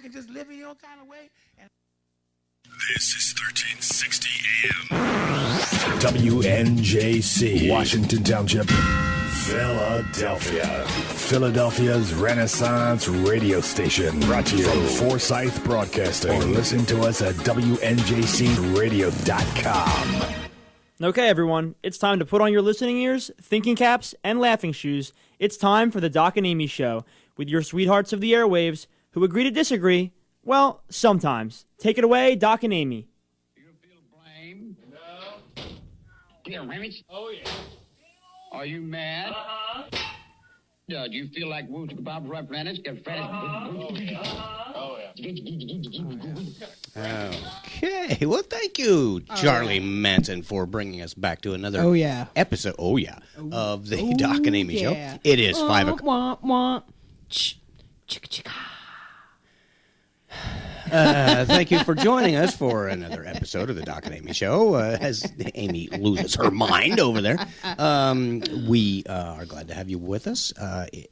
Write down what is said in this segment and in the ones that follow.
can just live in your kind of way. And This is 1360 AM. WNJC, Washington Township, Philadelphia. Philadelphia's Renaissance radio station. Brought to you from Forsyth Broadcasting. Or listen to us at WNJCradio.com. Okay, everyone, it's time to put on your listening ears, thinking caps, and laughing shoes. It's time for the Doc and Amy Show with your sweethearts of the airwaves who agree to disagree. Well, sometimes. Take it away, Doc and Amy. Do you feel blame? No. Feel damage? Oh, yeah. Are you mad? Uh-huh. Do you feel like woozy Bob Replenish? Get fresh. Oh, yeah. Oh, yeah. Okay, well, thank you, Charlie Manson, for bringing us back to another episode. Of the Doc and Amy Show. It is 5 o'clock. Thank you for joining us for another episode of the Doc and Amy Show. As Amy loses her mind over there, we are glad to have you with us.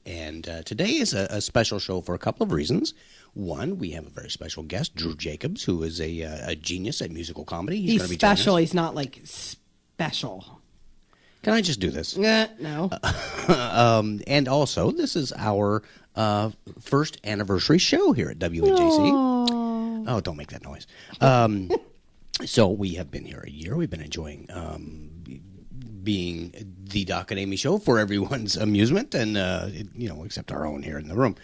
And today is a special show for a couple of reasons. One, we have a very special guest, Drew Jacobs, who is a genius at musical comedy. He's going to be special. He's not like special. Can I just do this? No. And also, this is our first anniversary show here at WNJC. Oh, don't make that noise. So we have been here a year. We've been enjoying being the Doc and Amy Show for everyone's amusement, and except our own here in the room.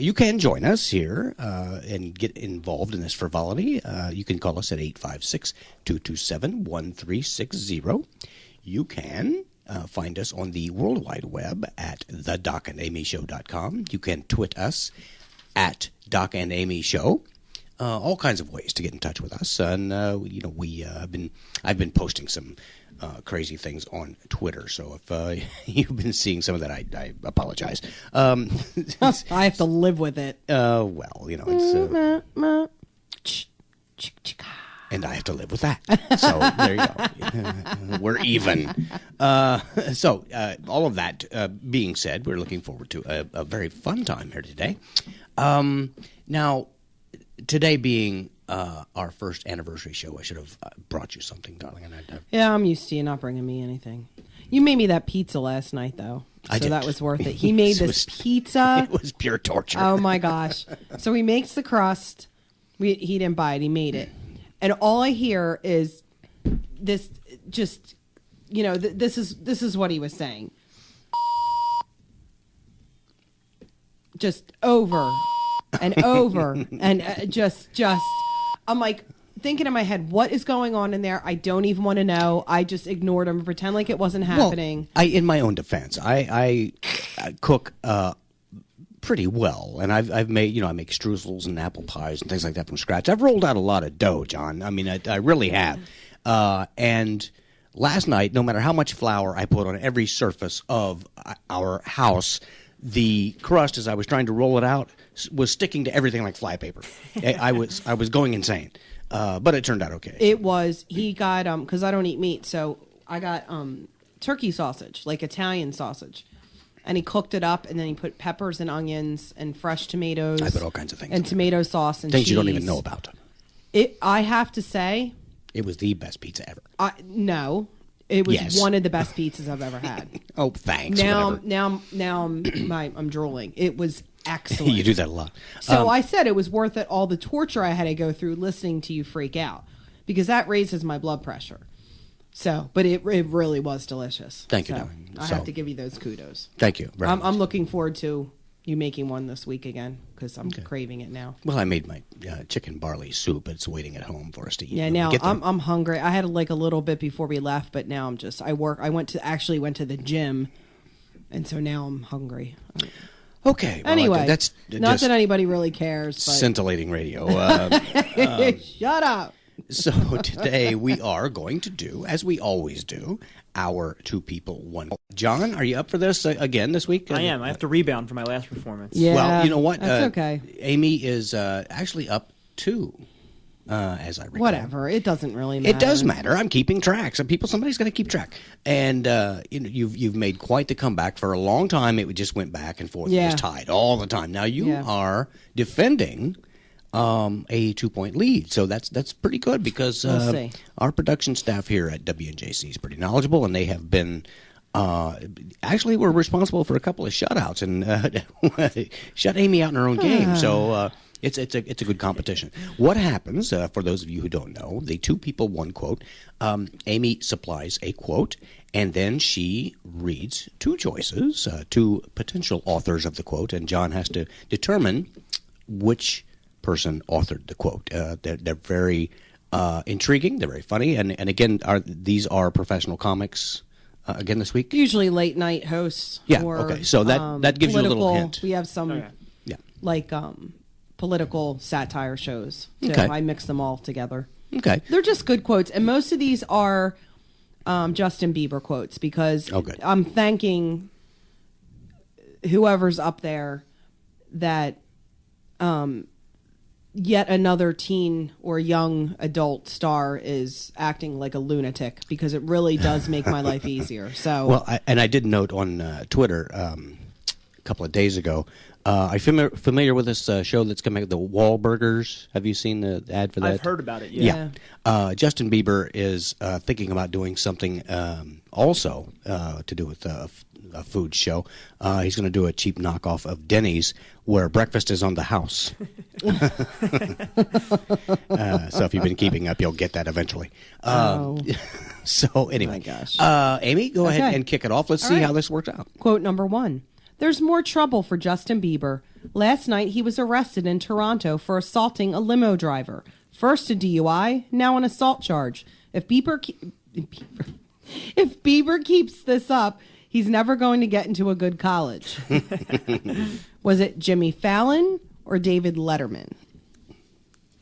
You can join us here and get involved in this frivolity. You can call us at 856-227-1360. You can find us on the World Wide Web at thedocandamyshow.com. You can tweet us at Doc and Amy Show. All kinds of ways to get in touch with us, and I've been posting some crazy things on Twitter. So if you've been seeing some of that, I apologize. I have to live with it. It's and I have to live with that. So there you go. We're even. So all of that being said, we're looking forward to a very fun time here today. Now, today being our first anniversary show, I should have brought you something, darling. Yeah, I'm used to you not bringing me anything. You made me that pizza last night, though. I did. That was worth it. He made this pizza. It was pure torture. Oh, my gosh. So he makes the crust. He didn't buy it. He made it. And all I hear is this just, this is what he was saying. Just over and over and just I'm like thinking in my head, what is going on in there? I don't even want to know. I just ignored him and pretend like it wasn't happening. Well, in my own defense, I cook pretty well, and I've made, I make streusels and apple pies and things like that from scratch. I've rolled out a lot of dough, John. I mean, I really have. And last night, no matter how much flour I put on every surface of our house, the crust, as I was trying to roll it out, was sticking to everything like flypaper. I was going insane, but it turned out okay. He got because I don't eat meat, so I got turkey sausage, like Italian sausage. And he cooked it up, and then he put peppers and onions and fresh tomatoes. I put all kinds of things and tomato sauce and things cheese. You don't even know about. I have to say, it was the best pizza ever. No, it was one of the best pizzas I've ever had. Oh, thanks. Now I'm drooling. It was excellent. You do that a lot. So I said it was worth it. All the torture I had to go through listening to you freak out, because that raises my blood pressure. So, but it really was delicious. Thank you, darling. I have to give you those kudos. Thank you. I'm looking forward to you making one this week again, because I'm craving it now. Well, I made my chicken barley soup. It's waiting at home for us to eat. Yeah, now I'm hungry. I had like a little bit before we left, but now I'm just I went to the gym, and so now I'm hungry. Okay. Well, anyway, that's not that anybody really cares. But... Scintillating radio. Shut up. So today we are going to do, as we always do, our Two People, One. John, are you up for this again this week? I am. I have to rebound from my last performance. Yeah, well, you know what? That's okay. Amy is actually up 2, as I recall. Whatever. It doesn't really matter. It does matter. I'm keeping track. Somebody's going to keep track. And you've made quite the comeback. For a long time, it just went back and forth. It was tied all the time. Now you are defending a 2-point lead. So that's pretty good because We'll see. our production staff here at WNJC is pretty knowledgeable, and they have been actually were responsible for a couple of shutouts and shut Amy out in her own game. So it's a good competition. What happens, for those of you who don't know, the two people, one quote. Amy supplies a quote, and then she reads two choices, two potential authors of the quote, and John has to determine which person authored the quote. They're very intriguing. They're very funny, and again, these are professional comics. Again this week? Usually late night hosts. Yeah, or, okay. So that gives you a little political- hint. We have some Yeah. like political satire shows. Too. Okay. I mix them all together. Okay. They're just good quotes, and most of these are Justin Bieber quotes because good. I'm thanking whoever's up there that yet another teen or young adult star is acting like a lunatic, because it really does make my life easier. So Well, I did note on Twitter a couple of days ago. Are you familiar with this show that's coming out, the Wahlburgers? Have you seen the ad for that? I've heard about it. Yeah. Justin Bieber is thinking about doing something also to do with a food show. He's going to do a cheap knockoff of Denny's where breakfast is on the house. So if you've been keeping up, you'll get that eventually. So anyway, my gosh. Amy, go ahead Okay. and kick it off. Let's see right. how this works out. Quote number 1. There's more trouble for Justin Bieber. Last night he was arrested in Toronto for assaulting a limo driver. First a DUI, now an assault charge. If Bieber keeps this up, he's never going to get into a good college. Was it Jimmy Fallon or David Letterman?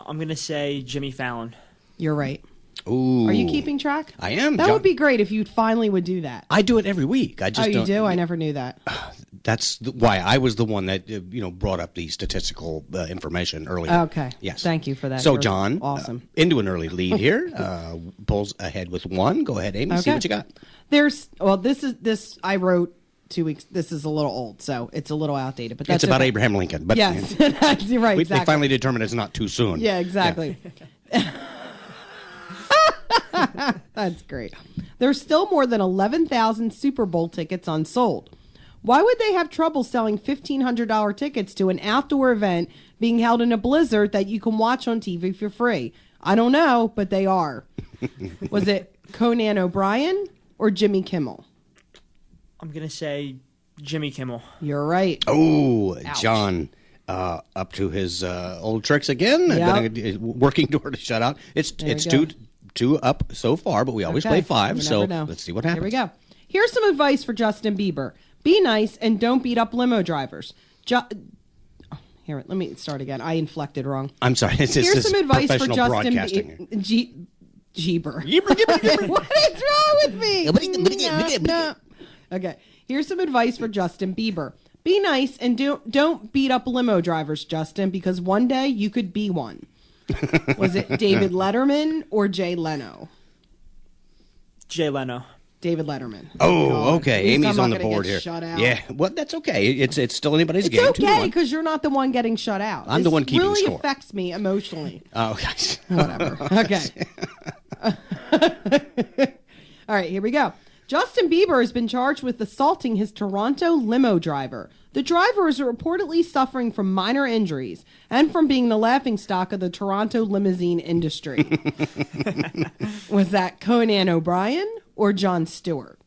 I'm going to say Jimmy Fallon. You're right. Ooh. Are you keeping track? I am. That John. would be great if you finally would do that. I do it every week. I just Oh, you don't, do? I never knew that. That's why I was the one that brought up the statistical information earlier. Okay. Yes. Thank you for that. So You're John, awesome. Into an early lead here, pulls ahead with 1. Go ahead, Amy. See Okay. what you got. This I wrote 2 weeks. This is a little old, so it's a little outdated. But that's It's about okay. Abraham Lincoln, but Yes, that's right. they Exactly. finally determined it's not too soon. Yeah, exactly. That's great. There's still more than 11,000 Super Bowl tickets unsold. Why would they have trouble selling $1,500 tickets to an outdoor event being held in a blizzard that you can watch on TV for free? I don't know, but they are. Was it Conan O'Brien or Jimmy Kimmel? I'm going to say Jimmy Kimmel. You're right. Oh, Ouch. John, up to his old tricks again. Yep. Working toward a shutout. It's There we two go. two up so far, but we always Okay. play 5. You So never know. let's see what happens. Here we go. Here's some advice for Justin Bieber. Be nice and don't beat up limo drivers. Here, let me start again. I inflected wrong. I'm sorry. This Here's is some advice for professional Justin broadcasting. Jeeber. Jeeber. What is wrong with me? No. Okay. Here's some advice for Justin Bieber. Be nice and don't beat up limo drivers, Justin, because one day you could be one. Was it David Letterman or Jay Leno? Jay Leno. David Letterman. Oh, okay. At least Amy's I'm not on the gonna board get here. shut out. Yeah, well, that's okay. It's still anybody's It's game. okay 2-1. because you're not the one getting shut out. I'm the one keeping really score. affects me emotionally. Oh, guys. Whatever. Okay. All right, here we go. Justin Bieber has been charged with assaulting his Toronto limo driver. The driver is reportedly suffering from minor injuries and from being the laughingstock of the Toronto limousine industry. Was that Conan O'Brien or Jon Stewart?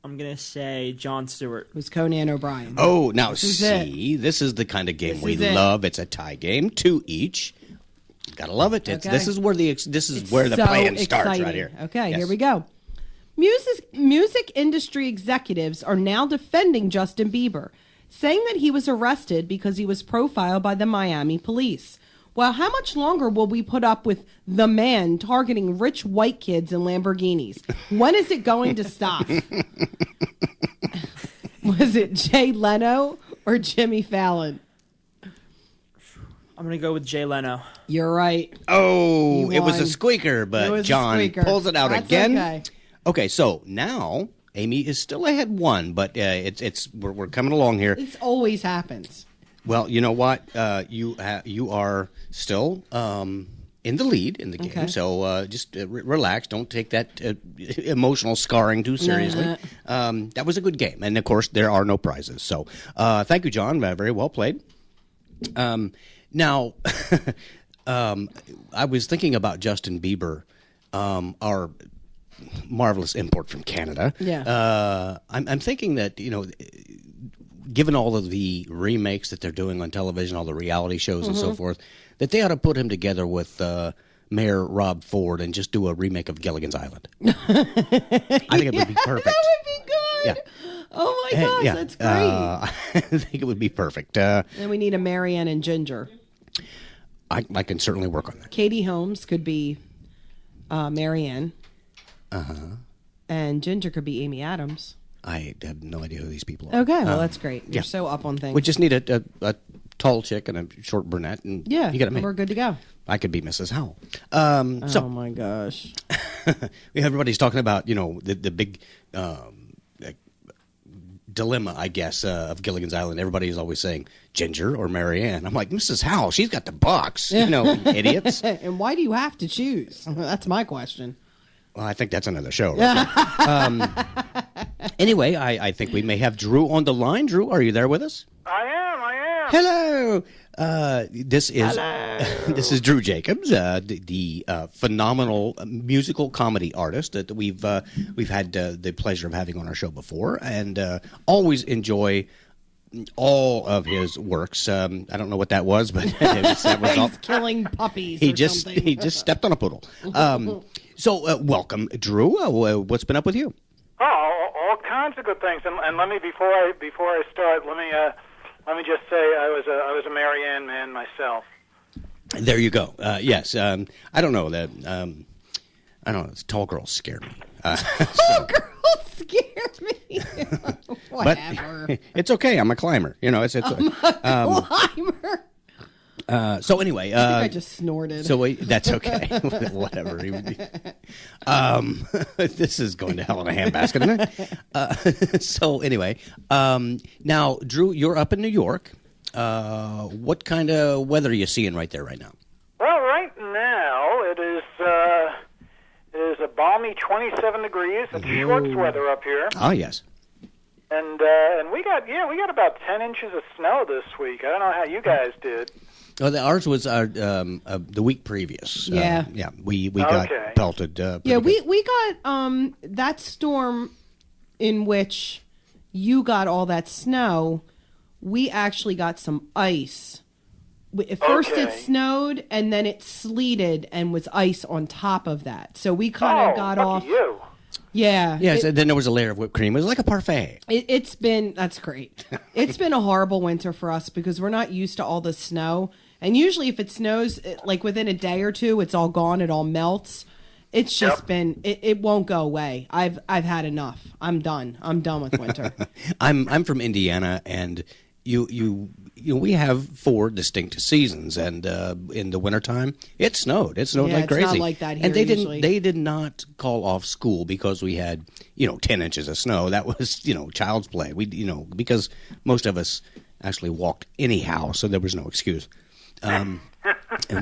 I'm going to say Jon Stewart. It was Conan O'Brien. Oh, now is see, this is the kind of game This we is it. love. It's a tie game, 2 each. Gotta love it. Okay. This is where the So plan starts exciting. right here. Okay, Yes. here we go. Music industry executives are now defending Justin Bieber, saying that he was arrested because he was profiled by the Miami police. Well, how much longer will we put up with the man targeting rich white kids in Lamborghinis? When is it going to stop? Was it Jay Leno or Jimmy Fallon? I'm going to go with Jay Leno. You're right. Oh, You it was a won. squeaker, It but was a John squeaker. pulls it out That's again. okay. Okay, so now Amy is still ahead 1, but we're coming along here. This always happens. Well, you know what? You are still in the lead in the game, Okay. so just relax. Don't take that emotional scarring too seriously. That was a good game, and of course, there are no prizes. So, thank you, John. Very well played. Now, I was thinking about Justin Bieber, our marvelous import from Canada. Yeah. I'm thinking that, given all of the remakes that they're doing on television, all the reality shows and so forth, that they ought to put him together with Mayor Rob Ford and just do a remake of Gilligan's Island. I think it would be perfect. That would be good. Yeah. Oh my gosh, that's great. I think it would be perfect. And we need a Marianne and Ginger. I can certainly work on that. Katie Holmes could be Marianne. And Ginger could be Amy Adams. I have no idea who these people are. Okay, well that's great. You're yeah. so up on things. We just need a tall chick and a short brunette, and yeah, you got me. we're good to go. I could be Mrs. Howell. Oh my gosh. Everybody's talking about the big dilemma, I guess, of Gilligan's Island. Everybody's always saying Ginger or Marianne. I'm like, Mrs. Howell, she's got the bucks. Idiots. And why do you have to choose? That's my question. Well, I think that's another show. Right? Anyway, I think we may have Drew on the line. Drew, are you there with us? I am. Hello. This is Drew Jacobs, the phenomenal musical comedy artist that we've had the pleasure of having on our show before, and always enjoy all of his works. I don't know what that was, but that was all. He's killing puppies. He or just something. stepped on a poodle. So welcome, Drew. What's been up with you? Oh, all kinds of good things. And let me before I start, let me just say I was a Marianne man myself. There you go. Yes. I don't know that. I don't know. Tall girls scare me. Tall girls scare me. Whatever. But it's okay. I'm a climber. It's Climber. So anyway, I think I just snorted. So that's okay. Whatever. This is going to hell in a handbasket, isn't it? So anyway, now Drew, you're up in New York. What kind of weather are you seeing right there right now? Well, right now it is a balmy 27 degrees. It's Schwartz weather up here. Oh yes. And we got about 10 inches of snow this week. I don't know how you guys did. Oh, ours was the week previous. Yeah. We got pelted. Yeah, good. we got that storm in which you got all that snow. We actually got some ice. At first it snowed, and then it sleeted and was ice on top of that. So we kind of got off. You. Yeah. Yes, and then there was a layer of whipped cream. It was like a parfait. That's great. It's been a horrible winter for us because we're not used to all the snow. And usually if it snows, like within a day or two, it's all gone. It all melts. It's just been, it won't go away. I've had enough. I'm done. I'm done with winter. I'm from Indiana, and we have 4 distinct seasons, and in the wintertime it snowed. It snowed like crazy. It's not like that here and they usually. They did not call off school because we had 10 inches of snow. That was child's play. We because most of us actually walked anyhow, so there was no excuse. And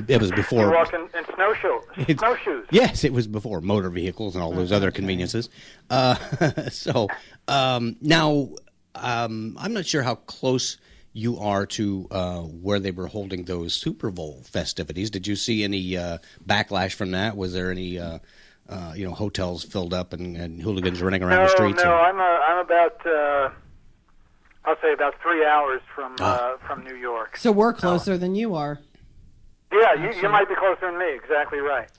it was before. You walked in snowshoes. Yes, it was before motor vehicles and all those other conveniences. So now I'm not sure how close you are to where they were holding those Super Bowl festivities. Did you see any backlash from that? Was there any hotels filled up and hooligans running around the streets? No, I'm about I'll say about 3 hours from New York. So we're closer than you are. Yeah, you might be closer than me. Exactly right.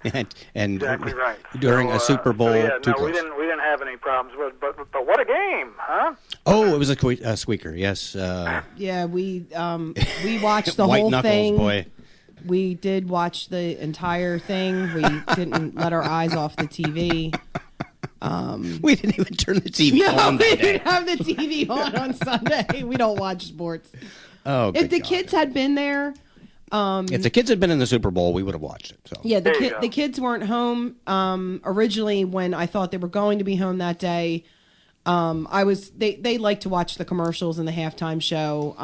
and exactly right. During a Super Bowl, we close. didn't have any problems. But what a game, huh? Oh, it was a squeaker. Yes. Yeah, we watched the White whole knuckles, thing. boy. We did watch the entire thing. We didn't let our eyes off the TV. We didn't even turn the TV on. We didn't have the TV on Sunday. We don't watch sports. Oh, if the kids had been there, if the kids had been in the Super Bowl, we would have watched it. So yeah, the kids weren't home originally when I thought they were going to be home that day. They like to watch the commercials and the halftime show.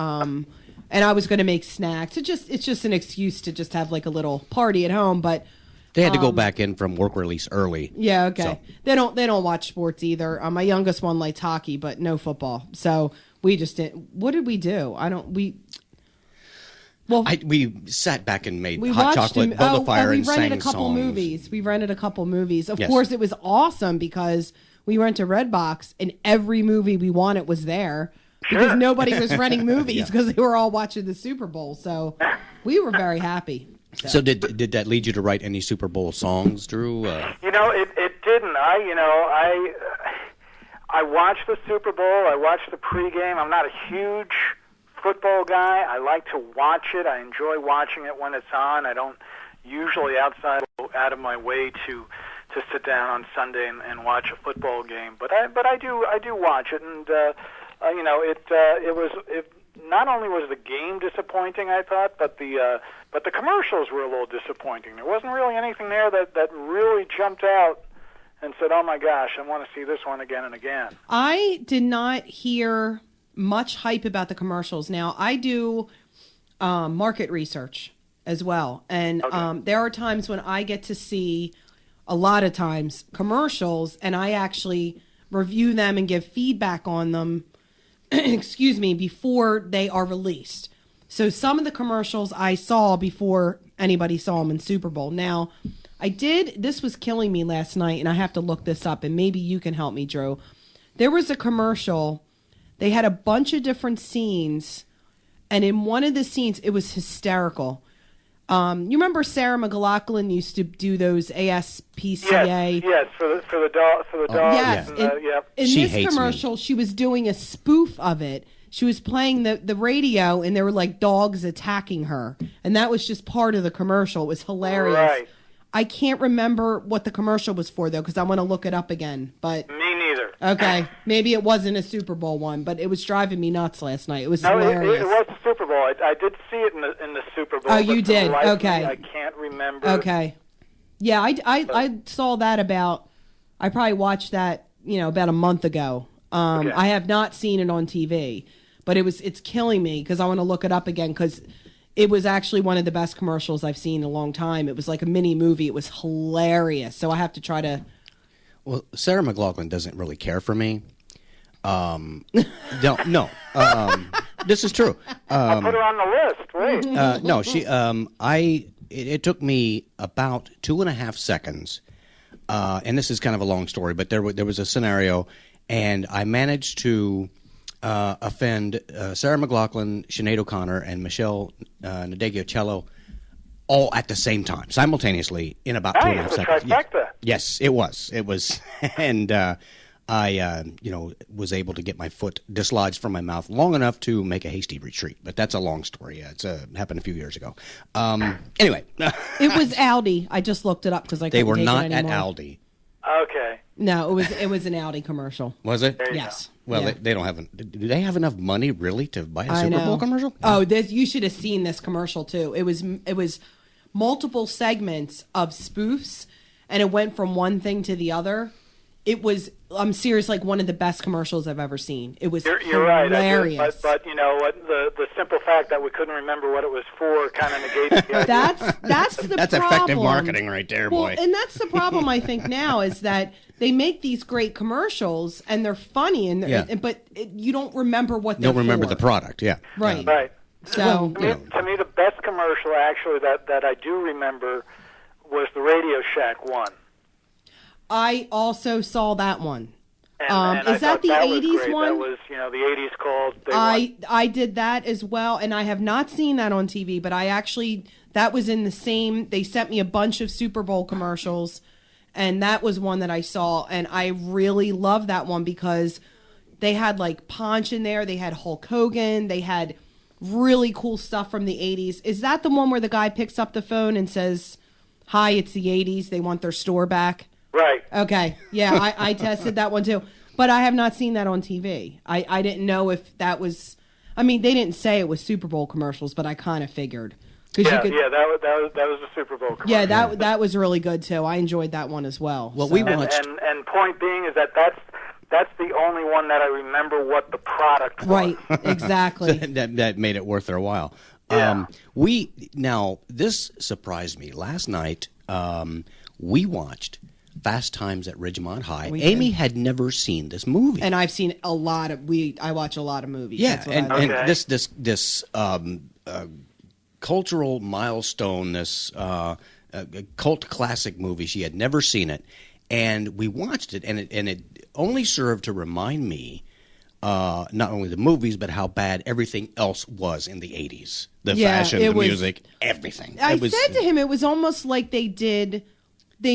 and I was going to make snacks. It's just an excuse to just have like a little party at home. But They had to go back in from work release early. yeah, okay. So. They don't watch sports either. My youngest one likes hockey, but no football. So we just didn't. What did we do? We sat back and made We hot watched chocolate, built a fire, and we rented sang a couple songs. movies. We rented a couple movies. Of Yes. course, it was awesome because we went to Redbox and every movie we wanted was there because nobody was renting movies because they were all watching the Super Bowl. So we were very happy. So did that lead you to write any Super Bowl songs, Drew? It didn't. I watched the Super Bowl. I watched the pregame. I'm not a huge football guy. I like to watch it. I enjoy watching it when it's on. I don't usually out of my way to sit down on Sunday and watch a football game. But I do watch it, and it not only was the game disappointing, I thought, but the commercials were a little disappointing. There wasn't really anything there that really jumped out and said, "Oh my gosh, I want to see this one again and again." I did not hear much hype about the commercials. Now, I do market research as well. And there are times when I get to see, a lot of times, commercials, and I actually review them and give feedback on them, excuse me, before they are released. So some of the commercials I saw before anybody saw them in Super Bowl. Now, this was killing me last night, and I have to look this up, and maybe you can help me, Drew. There was a commercial. They had a bunch of different scenes, and in one of the scenes, it was hysterical. You remember Sarah McLachlan used to do those ASPCA? Yes, for the dogs. Yes. In She this hates commercial, she was doing a spoof of it. She was playing the radio, and there were like dogs attacking her, and that was just part of the commercial. It was hilarious. Right. I can't remember what the commercial was for though, because I want to look it up again. But Me neither. okay, maybe it wasn't a Super Bowl one, but it was driving me nuts last night. It was No, hilarious. it was the Super Bowl. I did see it in the Super Bowl. Oh, you but for the did? life of Okay. me, I can't remember. Okay. Yeah, I saw that I probably watched that, about a month ago. Okay. I have not seen it on TV, but it's killing me because I want to look it up again because it was actually one of the best commercials I've seen in a long time. It was like a mini movie. It was hilarious. So I have to try to. Well, Sarah McLachlan doesn't really care for me. No. This is true. I'll put her on the list. Wait. No, she. It took me about 2.5 seconds, and this is kind of a long story, but there was a scenario, and I managed to offend Sarah McLachlan, Sinead O'Connor, and Michelle Nadeggiocello all at the same time, simultaneously, in about 2.5 the seconds. trifecta. Yes, it was. It was, and I, was able to get my foot dislodged from my mouth long enough to make a hasty retreat. But that's a long story. It's happened a few years ago. Anyway, It was Aldi. I just looked it up because I they couldn't were take not it at anymore. Aldi, Okay. No, it was an Aldi commercial. was it? you Yes. Well, Yeah. they don't have. Do they have enough money really to buy a I Super know. Bowl commercial? Oh, you should have seen this commercial too. It was multiple segments of spoofs, and it went from one thing to the other. It was, I'm serious, like one of the best commercials I've ever seen. It was You're right. hilarious. But you know what? The simple fact that we couldn't remember what it was for kind of negates the idea. That's the That's problem. effective marketing right there, Well, boy. and that's the problem I think now is that they make these great commercials and they're funny but you don't remember what they're Don't remember for. the product. Yeah. Right. Right. So To me, the best commercial actually that I do remember was the Radio Shack one. I also saw that one. And Is I that thought the that was 80s great. one? That was, the 80s calls. I did that as well, and I have not seen that on TV, but that was in the same, they sent me a bunch of Super Bowl commercials, and that was one that I saw, and I really love that one because they had like Ponch in there, they had Hulk Hogan, they had really cool stuff from the 80s. Is that the one where the guy picks up the phone and says, "Hi, it's the 80s, they want their store back"? Right. Okay. Yeah, I tested that one too. But I have not seen that on TV. I didn't know if that was... I mean, they didn't say it was Super Bowl commercials, but I kind of figured. Yeah, that was the Super Bowl commercial. Yeah, that was really good too. I enjoyed that one as well. Well, so. we watched. And point being is that's that's the only one that I remember what the product was. Right, exactly. that made it worth their while. Yeah. This surprised me. Last night, we watched Fast Times at Ridgemont High. We Amy did. had never seen this movie. And I've seen a lot of I watch a lot of movies. Yeah, That's what and, I like. and Okay. this cultural milestone, this cult classic movie. She had never seen it, and we watched it, and it only served to remind me not only the movies but how bad everything else was in the 80s. The fashion, the music, everything. I said to him, it was almost like they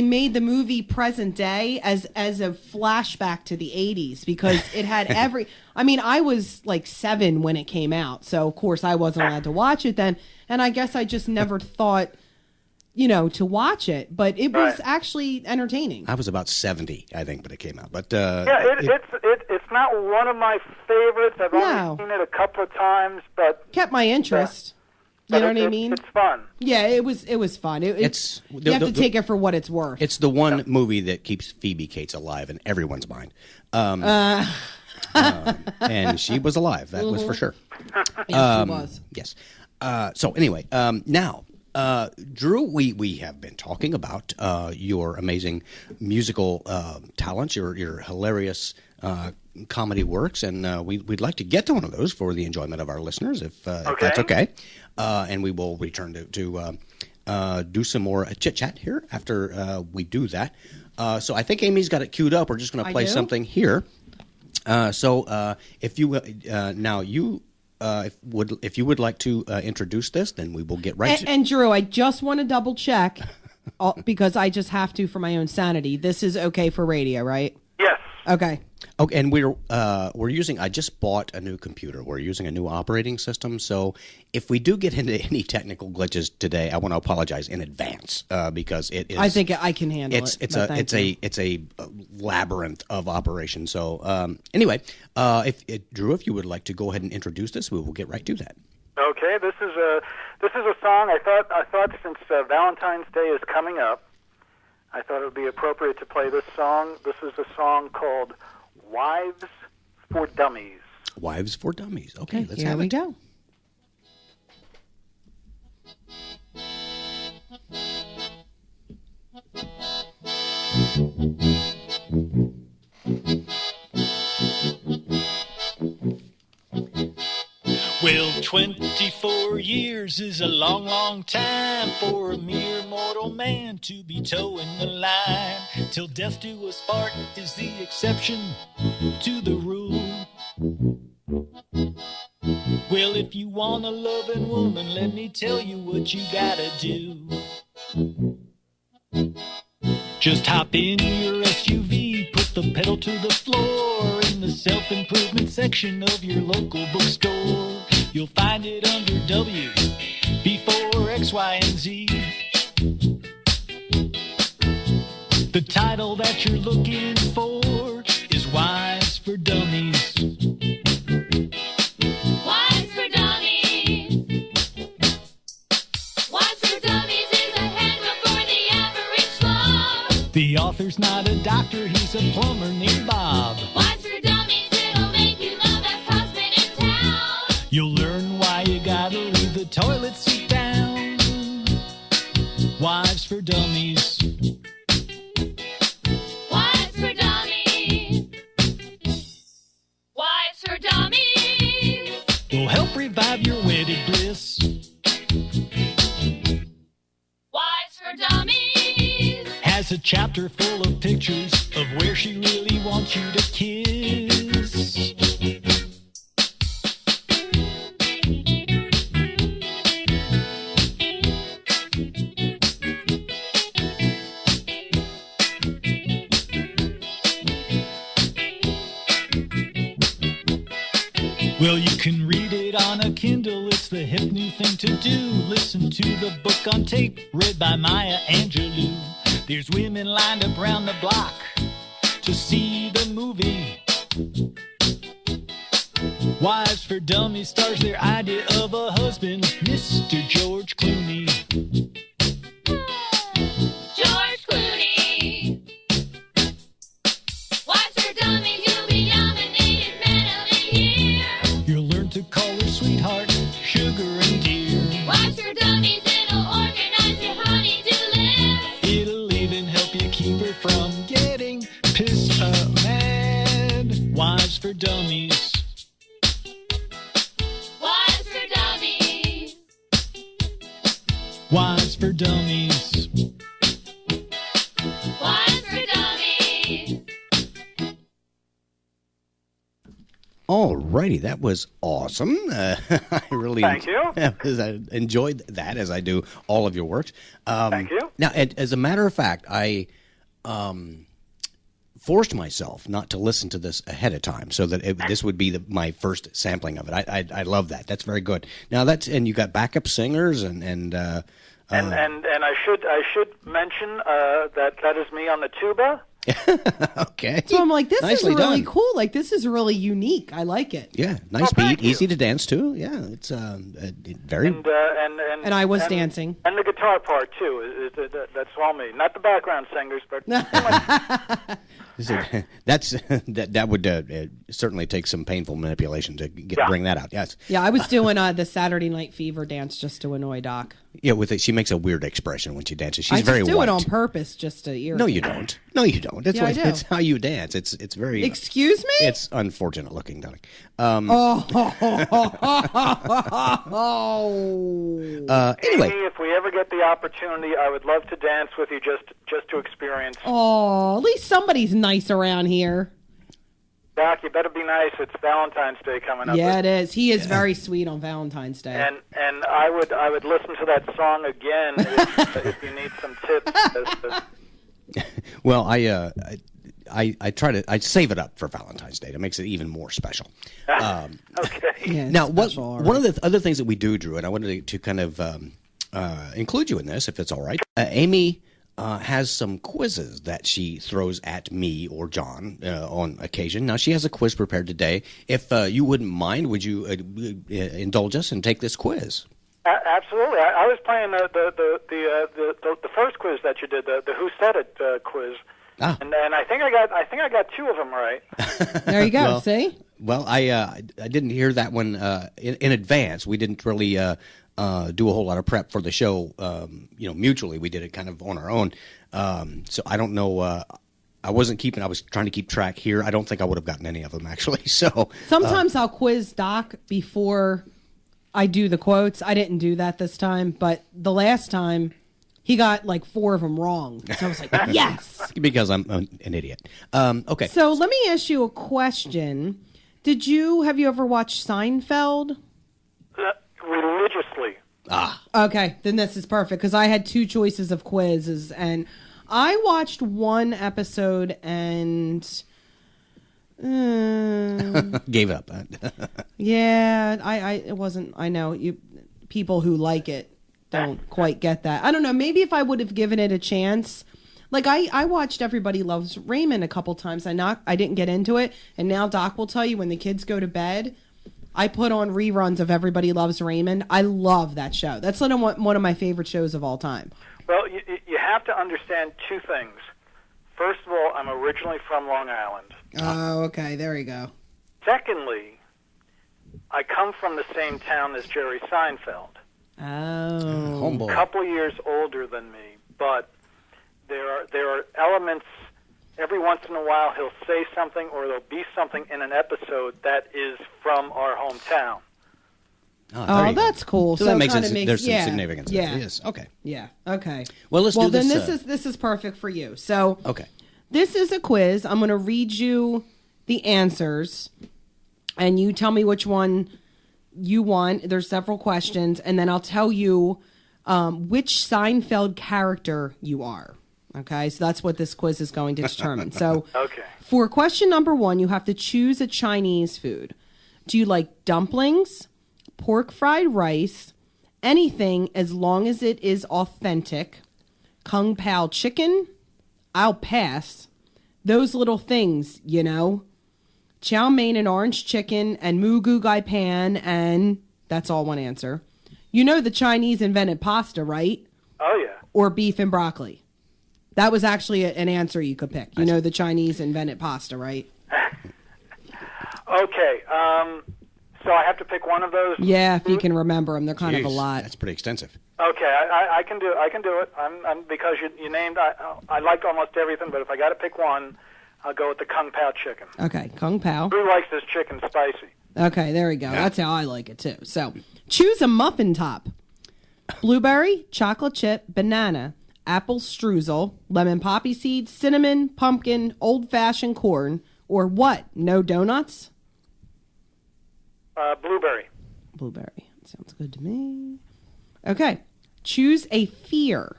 made the movie present day as a flashback to the 80s, because it had I mean, I was like 7 when it came out, so of course I wasn't allowed to watch it then, and I guess I just never thought, to watch it, but it was actually entertaining. I was about 70, I think, when it came out. But it's not one of my favorites. I've No. only seen it a couple of times, but Kept my interest. but You know what I it- mean? It's fun. Yeah, it was fun. You have to take it for what it's worth. it's the one movie that keeps Phoebe Cates alive in everyone's mind. And she was alive, that was for sure. Yes, she was. Yes. So anyway, now, Drew, we have been talking about your amazing musical talents, your hilarious comedy works, and we'd like to get to one of those for the enjoyment of our listeners, if that's okay. And we will return to do some more chit-chat here after we do that. So I think Amy's got it queued up. We're just going to play something here. So if you now you if you would like to introduce this, then we will get right to And Drew, I just want to double check because I just have to for my own sanity. This is okay for radio, right? Yes. Okay. Okay, and we're using. I just bought a new computer. We're using a new operating system. So if we do get into any technical glitches today, I want to apologize in advance because it is. I think I can handle it. It's a labyrinth of operations. So anyway, if Drew, if you would like to go ahead and introduce this, we will get right to that. Okay. This is a song. I thought since Valentine's Day is coming up, I thought it would be appropriate to play this song. This is a song called Wives for Dummies. Wives for Dummies. Okay, let's Here have we it. go. Well, 24 years is a long, long time for a mere mortal man to be towing the line. Till death do us part is the exception to the rule. Well, if you want a loving woman, let me tell you what you gotta do. Just hop in your SUV, put the pedal to the floor in the self-improvement section of your local bookstore. You'll find it under W before X, Y, and Z. The title that you're looking for is Wives for Dummies. Wives for Dummies. Wives for Dummies is a handbook for the average slob. The author's not a doctor, he's a plumber named Bob. Wives for Dummies, it'll make you the best husband in town. You'll learn why you gotta leave the toilet seat down. Wives for Dummies. Wives for Dummies. Wives for Dummies. Will help revive your wedded bliss. Wives for Dummies. Has a chapter full of pictures of where she really wants you to kiss. Well, you can read it on a Kindle, it's the hip new thing to do. Listen to the book on tape, read by Maya Angelou. There's women lined up round the block to see the movie. Wives for Dummies stars their idea of a husband, Mr. George Clooney. George Clooney. Wives for Dummies, you'll be Wines for Dummies. Wines for dummies. Alrighty, that was awesome. I really Thank you. I enjoyed that, as I do all of your works. Thank you. Now, as a matter of fact, I forced myself not to listen to this ahead of time, so that this would be my first sampling of it. I love that. That's very good. Now and you got backup singers and I should mention that is me on the tuba. okay. So I'm like, this Nicely is really done. cool. Like, this is really unique. I like it. Yeah, nice thank beat, you. easy to dance to. Yeah, it's very. And I was dancing. And the guitar part too. That's all me, not the background singers, but That would certainly take some painful manipulation to bring that out. Yes. Yeah, I was doing the Saturday Night Fever dance just to annoy Doc. Yeah, she makes a weird expression when she dances. She's I very just do white. it on purpose just to irritate. No, you don't. No, you don't. That's Yeah, I do. It's how you dance. It's very. Excuse me? It's unfortunate looking, darling. Anyway, Amy, if we ever get the opportunity, I would love to dance with you just to experience. Oh, at least somebody's nice around here. Doc, you better be nice. It's Valentine's Day coming up. Yeah, it is. He is very sweet on Valentine's Day. And I would listen to that song again if you need some tips. well, I try to save it up for Valentine's Day. That makes it even more special. Okay. Yeah, it's Now, special, all one right. of the other things that we do, Drew, and I wanted to kind of include you in this, if it's all right. Amy has some quizzes that she throws at me or John on occasion. Now, she has a quiz prepared today. If you wouldn't mind, would you indulge us and take this quiz? Absolutely. I was playing the first quiz that you did, the Who Said It quiz. Ah. And I think I got two of them right. There you go. Well, See? Well, I didn't hear that one in advance. We didn't really do a whole lot of prep for the show. Mutually, we did it kind of on our own. So I don't know. I was trying to keep track here. I don't think I would have gotten any of them actually. So Sometimes I'll quiz Doc before I do the quotes. I didn't do that this time, but the last time he got like 4 of them wrong. So I was like, yes. because I'm an idiot. Okay. So let me ask you a question. Have you ever watched Seinfeld? Religiously. Okay, then this is perfect because I had 2 choices of quizzes and I watched one episode and Gave up. yeah, it wasn't. I know people who like it don't quite get that. I don't know. Maybe if I would have given it a chance. Like I watched Everybody Loves Raymond a couple times. I didn't get into it, and now Doc will tell you when the kids go to bed, I put on reruns of Everybody Loves Raymond. I love that show. That's one of my favorite shows of all time. Well, you have to understand 2 things. First of all, I'm originally from Long Island. Oh, okay. There you go. Secondly, I come from the same town as Jerry Seinfeld. Oh. A Homeboy. couple years older than me, but there are elements. Every once in a while, he'll say something, or there'll be something in an episode that is from our hometown. there Oh, you go. that's cool. So that makes kinda sense. There's some yeah, significance. Yeah. There. Yes. Okay. Yeah. Okay. Well, let's do then this. this is perfect for you. So Okay. this is a quiz. I'm going to read you the answers, and you tell me which one you want. There's several questions, and then I'll tell you which Seinfeld character you are. Okay, so that's what this quiz is going to determine. So Okay. for question number 1, you have to choose a Chinese food. Do you like dumplings, pork fried rice, anything as long as it is authentic, Kung Pao chicken? I'll pass. Those little things, chow mein and orange chicken and moo goo gai pan, and that's all one answer. You know the Chinese invented pasta, right? Oh, yeah. Or beef and broccoli. That was actually an answer you could pick. You know the Chinese invented pasta, right? Okay. So I have to pick one of those? Yeah, if you can remember them. They're kind of a Jeez, lot. That's pretty extensive. Okay, I can do it. I'm because you named. I like almost everything, but if I got to pick one, I'll go with the Kung Pao chicken. Okay, Kung Pao. Who likes this chicken spicy? Okay, there we go. That's how I like it, too. So, choose a muffin top. Blueberry, chocolate chip, banana, apple streusel, lemon poppy seed, cinnamon, pumpkin, old-fashioned corn, or what? No donuts? Blueberry. Blueberry. Sounds good to me. Okay. Choose a fear.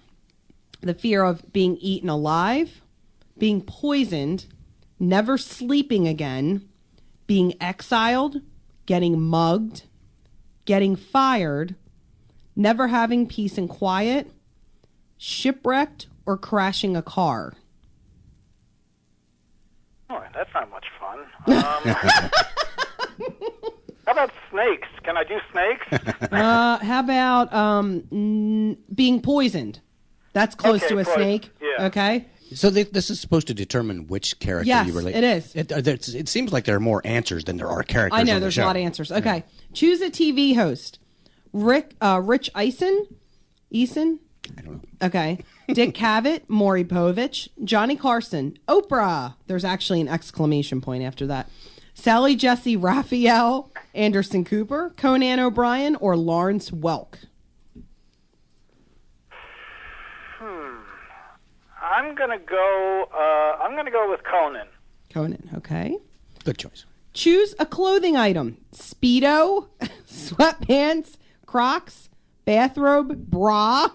The fear of being eaten alive, being poisoned, never sleeping again, being exiled, getting mugged, getting fired, never having peace and quiet, shipwrecked, or crashing a car. Oh, that's not much fun. How about snakes? Can I do snakes? How about being poisoned? That's close Okay, to a poison. snake. Yeah. Okay. So this is supposed to determine which character Yes, you relate. it is. It seems like there are more answers than there are characters. I know on the there's show. a lot of answers. Okay. Choose a TV host. Rich Eisen? I don't know. Okay. Dick Cavett, Maury Povich, Johnny Carson, Oprah. There's actually an exclamation point after that. Sally Jesse Raphael, Anderson Cooper, Conan O'Brien, or Lawrence Welk. I'm gonna go with Conan. Conan, okay. Good choice. Choose a clothing item. Speedo, sweatpants, Crocs, bathrobe, bra,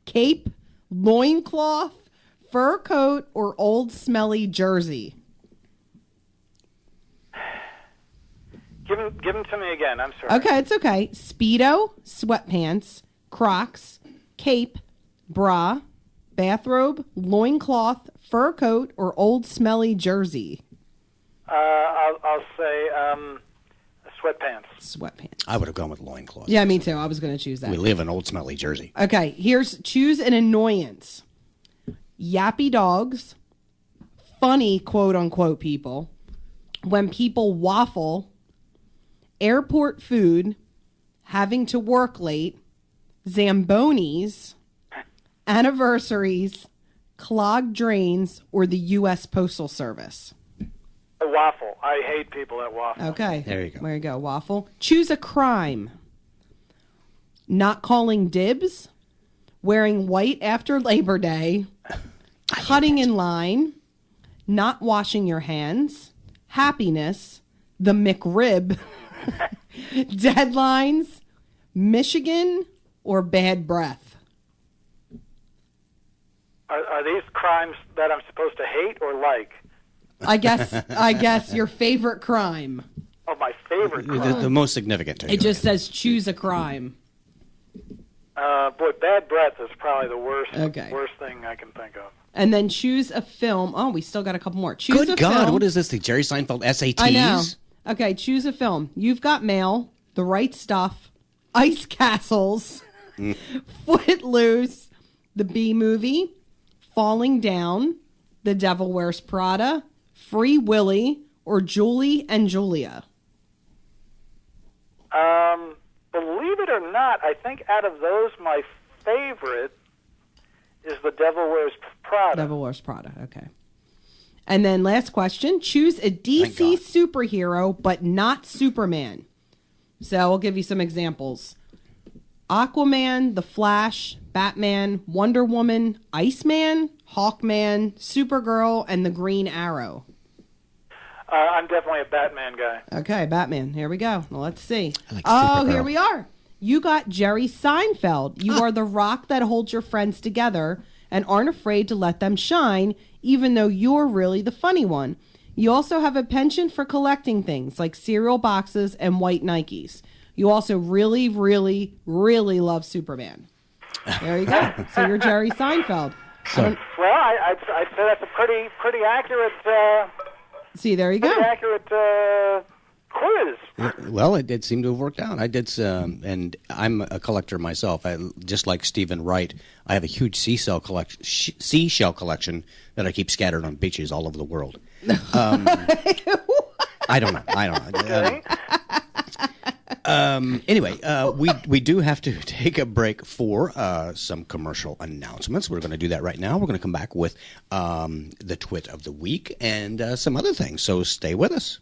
cape, loincloth, fur coat, or old smelly jersey. Give them to me again. I'm sorry. Okay, it's okay. Speedo, sweatpants, Crocs, cape, bra, bathrobe, loincloth, fur coat, or old smelly jersey. I'll say sweatpants. Sweatpants. I would have gone with loincloth. Yeah, me too. I was going to choose that. We live in old smelly Jersey. Okay, choose an annoyance. Yappy dogs, funny quote unquote people, when people waffle, airport food, having to work late, Zambonis, anniversaries, clogged drains, or the U.S. Postal Service. A waffle. I hate people that waffle. Okay. There you go. There you go, waffle. Choose a crime. Not calling dibs, wearing white after Labor Day, cutting in line, not washing your hands, happiness, the McRib, deadlines, Michigan, or bad breath. Are these crimes that I'm supposed to hate or like? I guess your favorite crime. Oh, my favorite crime. The most significant to you. It just says choose a crime. Boy, bad breath is probably the worst thing I can think of. And then choose a film. Oh, we still got a couple more. Choose Good a God, film. what is this? The Jerry Seinfeld SATs? I know. Okay, choose a film. You've Got Mail, The Right Stuff, Ice Castles, Footloose, The Bee Movie, Falling Down, The Devil Wears Prada, Free Willy, or Julie and Julia. Believe it or not, I think out of those, my favorite is The Devil Wears Prada. Devil Wears Prada, okay. And then last question, choose a DC superhero, but not Superman. So I'll give you some examples. Aquaman, The Flash, Batman, Wonder Woman, Iceman, Hawkman, Supergirl, and the Green Arrow. I'm definitely a Batman guy. Okay, Batman. Here we go. Well, let's see. I like Oh, Supergirl. here we are. You got Jerry Seinfeld. You are the rock that holds your friends together and aren't afraid to let them shine, even though you're really the funny one. You also have a penchant for collecting things like cereal boxes and white Nikes. You also really, really, really love Superman. There you go. So you're Jerry Seinfeld. So, Well, I'd say that's a pretty accurate See, there you go. quiz. well, it did seem to have worked out. I did, and I'm a collector myself. Just like Stephen Wright, I have a huge seashell collection that I keep scattered on beaches all over the world. I don't know. Anyway, we do have to take a break for some commercial announcements. We're going to do that right now. We're going to come back with the twit of the week and some other things. So stay with us.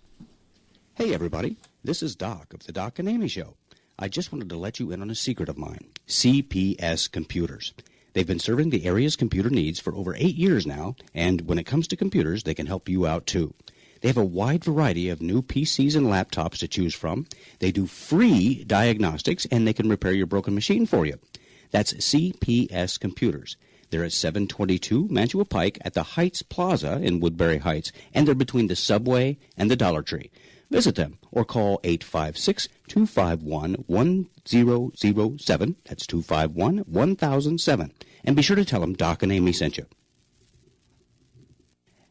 Hey, everybody. This is Doc of the Doc and Amy Show. I just wanted to let you in on a secret of mine. CPS Computers. They've been serving the area's computer needs for over 8 years now, and when it comes to computers, they can help you out too. They have a wide variety of new PCs and laptops to choose from. They do free diagnostics, and they can repair your broken machine for you. That's CPS Computers. They're at 722 Mantua Pike at the Heights Plaza in Woodbury Heights, and they're between the Subway and the Dollar Tree. Visit them or call 856-251-1007. That's 251-1007. And be sure to tell them Doc and Amy sent you.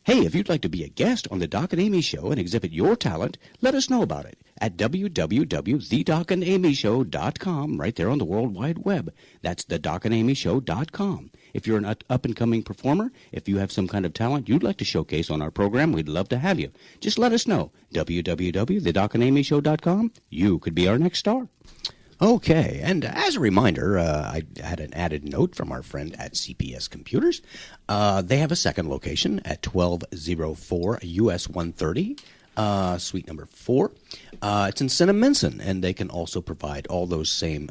Hey, if you'd like to be a guest on the Doc and Amy Show and exhibit your talent, let us know about it at www.thedocandamyshow.com, right there on the World Wide Web. That's thedocandamyshow.com. If you're an up-and-coming performer, if you have some kind of talent you'd like to showcase on our program, we'd love to have you. Just let us know. www.thedocandamyshow.com. You could be our next star. Okay, and as a reminder, I had an added note from our friend at CPS Computers. They have a second location at 1204 US 130, suite number 4. It's in Cinnaminson, and they can also provide all those same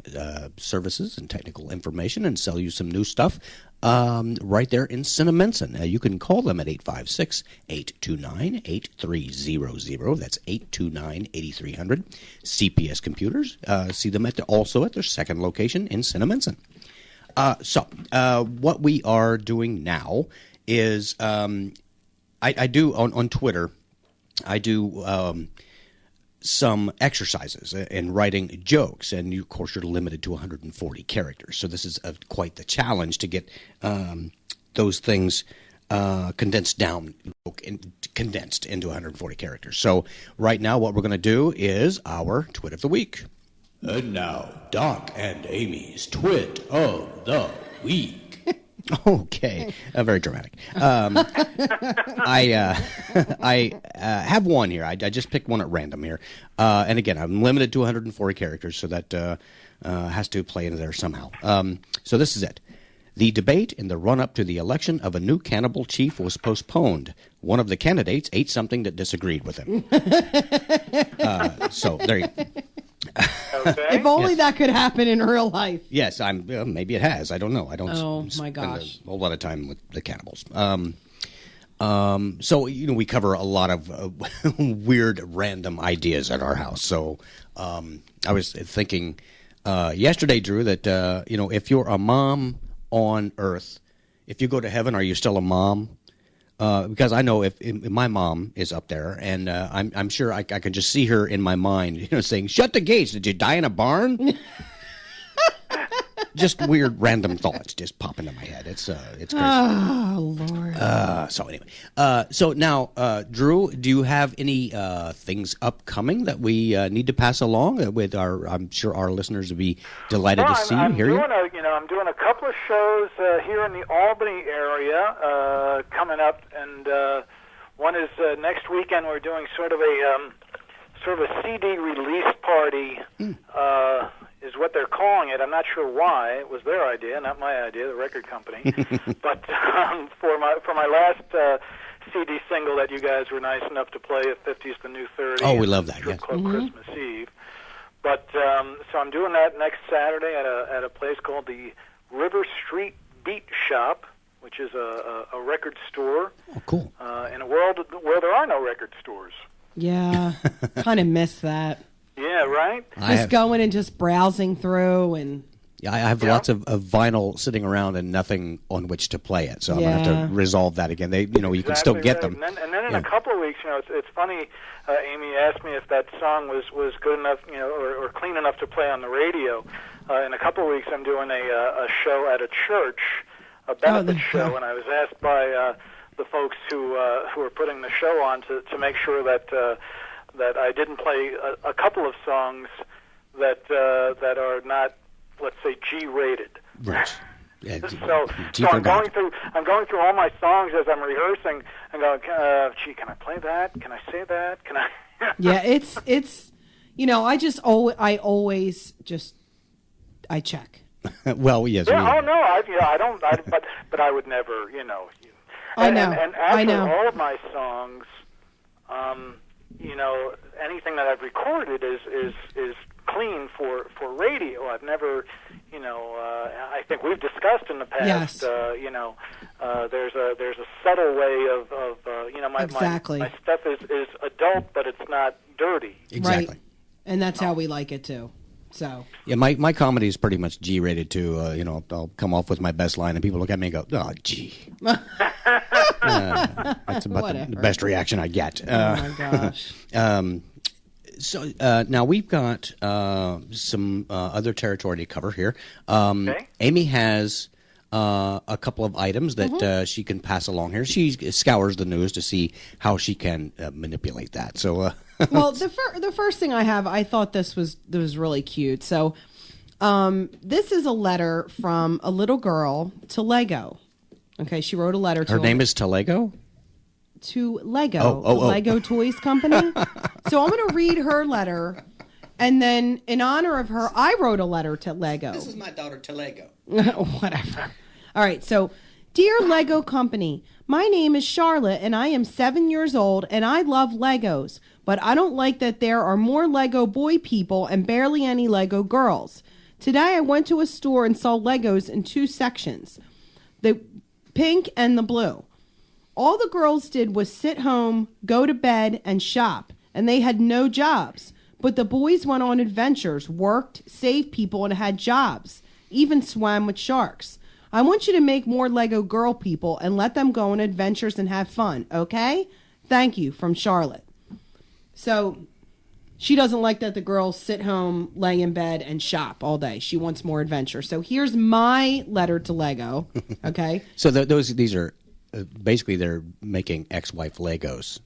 services and technical information and sell you some new stuff right there in Cinnaminson. You can call them at 856-829-8300. That's 829-8300. CPS Computers. See them also at their second location in Cinnaminson. So what we are doing now is I do on Twitter, I do some exercises in writing jokes, and of course you're limited to 140 characters. So this is quite the challenge to get those things condensed down, condensed into 140 characters. So right now what we're going to do is our Twit of the Week. And now, Doc and Amy's Twit of the Week. Okay, very dramatic. I have one here. I just picked one at random here. And again, I'm limited to 140 characters, so that has to play into there somehow. So this is it. The debate in the run-up to the election of a new cannibal chief was postponed. One of the candidates ate something that disagreed with him. So there you go. Okay. If only that could happen in real life. Yes, maybe it has. I don't know. I don't my spend gosh. a whole lot of time with the cannibals. So we cover a lot of weird, random ideas at our house. So I was thinking yesterday, Drew, that if you're a mom on Earth, if you go to heaven, are you still a mom? Because I know if my mom is up there, and I'm sure I can just see her in my mind, saying, "Shut the gates! Did you die in a barn?" Just weird, random thoughts just pop into my head. It's crazy. Oh Lord. So anyway, so now, Drew, do you have any things upcoming that we need to pass along with our? I'm sure our listeners would be delighted to see you, hear you. I'm doing a couple of shows here in the Albany area coming up, and one is next weekend. We're doing sort of a CD release party. Is what they're calling it. I'm not sure why. It was their idea, not my idea, the record company. But for my last CD single that you guys were nice enough to play at 50's the New 30. Oh, we love that. Yes. Club Christmas Eve. But so I'm doing that next Saturday at a place called the River Street Beat Shop, which is a record store. Oh, cool. In a world where there are no record stores. Yeah, kind of miss that. Yeah, right? Just going and just browsing through and... Yeah, I have lots of vinyl sitting around and nothing on which to play it, so I'm going to have to resolve that again. You can still get them. And then in a couple of weeks, it's funny, Amy asked me if that song was good enough, or clean enough to play on the radio. In a couple of weeks, I'm doing a show at a church, a benefit show, and I was asked by the folks who are putting the show on to make sure that I didn't play a couple of songs that are not, let's say, G-rated. Right. Yeah, so I'm going through all my songs as I'm rehearsing and going, gee, can I play that? Can I say that? Can I? Yeah, it's I check. Well, yes. Yeah, I don't. But I would never, I know. And actually, all of my songs, anything that I've recorded is clean for radio. I've never, I think we've discussed in the past. Yes. There's a subtle way of my Exactly. my stuff is adult, but it's not dirty. Exactly. Right. And that's how we like it too. So Yeah, my comedy is pretty much G-rated too. I'll come off with my best line, and people look at me and go, "Oh, gee." That's about the best reaction I get. oh my gosh. So now we've got some other territory to cover here. Okay. Amy has a couple of items that she can pass along here. She scours the news to see how she can manipulate that. So, Well, the first thing I thought this was really cute. So, this is a letter from a little girl to Lego. Okay, she wrote a letter to her name is Talego? To Lego, the Lego Toys Company. So I'm going to read her letter, and then in honor of her, I wrote a letter to Lego. This is my daughter Talego. Whatever. All right, so dear Lego Company, my name is Charlotte, and I am 7 years old, and I love Legos, but I don't like that there are more Lego boy people and barely any Lego girls. Today I went to a store and saw Legos in two sections, the pink and the blue. All the girls did was sit home, go to bed, and shop, and they had no jobs. But the boys went on adventures, worked, saved people, and had jobs, even swam with sharks. I want you to make more Lego girl people and let them go on adventures and have fun, okay? Thank you, from Charlotte. So she doesn't like that the girls sit home, lay in bed, and shop all day. She wants more adventure. So here's my letter to Lego, okay? So these are basically they're making ex-wife Legos.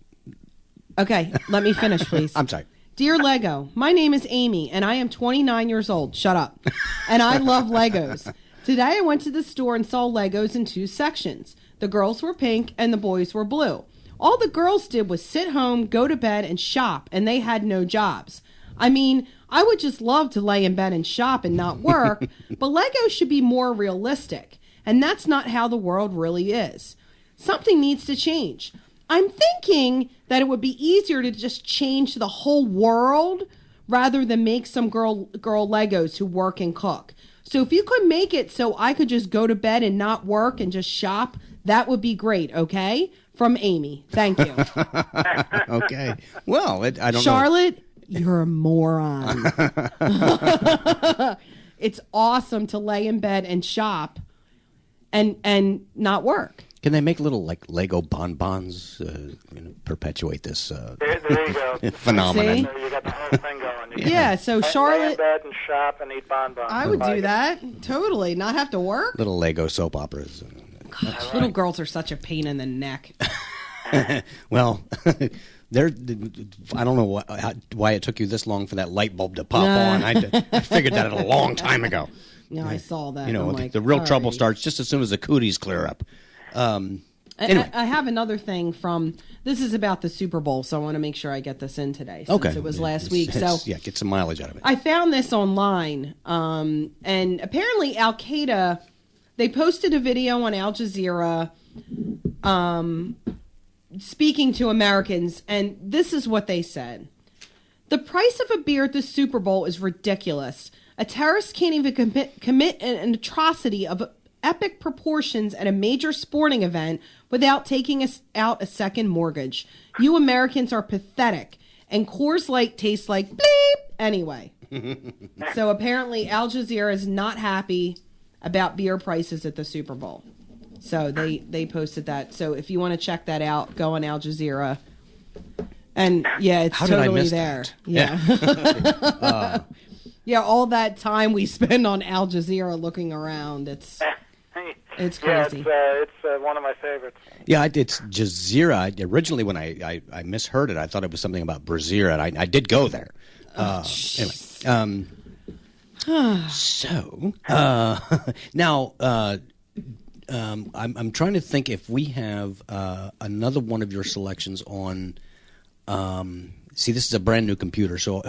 Okay, let me finish, please. I'm sorry. Dear Lego, my name is Amy, and I am 29 years old. Shut up. And I love Legos. Today I went to the store and saw Legos in two sections. The girls were pink and the boys were blue. All the girls did was sit home, go to bed, and shop, and they had no jobs. I mean, I would just love to lay in bed and shop and not work, but Legos should be more realistic, and that's not how the world really is. Something needs to change. I'm thinking that it would be easier to just change the whole world rather than make some girl Legos who work and cook. So if you could make it so I could just go to bed and not work and just shop, that would be great, okay? From Amy. Thank you. Okay. Well, I don't know. Charlotte, you're a moron. It's awesome to lay in bed and shop and not work. Can they make little like Lego bonbons perpetuate this There you go. phenomenon? See? So you got the whole thing going. Yeah, so Lay in Charlotte, bed and shop and eat bonbons. I would Like do it. that. Totally. Not have to work. Little Lego soap operas. Little girls are such a pain in the neck. Well, I don't know why it took you this long for that light bulb to pop on. I figured that a long time ago. No, I saw that. You know, I'm like, the real all trouble right. starts just as soon as the cooties clear up. Anyway. I have another thing from, this is about the Super Bowl, so I want to make sure I get this in today since Okay. it was Yeah, last week. So yeah, get some mileage out of it. I found this online, and apparently Al Qaeda, they posted a video on Al Jazeera speaking to Americans, and this is what they said. The price of a beer at the Super Bowl is ridiculous. A terrorist can't even commit an atrocity of epic proportions at a major sporting event without taking out a second mortgage. You Americans are pathetic, and Coors Light tastes like bleep anyway. So apparently Al Jazeera is not happy about beer prices at the Super Bowl. So they posted that. So if you want to check that out, go on Al Jazeera. And yeah, it's How did I totally miss there. that? Yeah. Yeah, all that time we spend on Al Jazeera looking around, it's crazy. Yeah, it's one of my favorites. Yeah, it's Jazeera. Originally, when I misheard it, I thought it was something about Brazier, and I did go there. Anyway, so now I'm trying to think if we have another one of your selections on. See, this is a brand new computer, so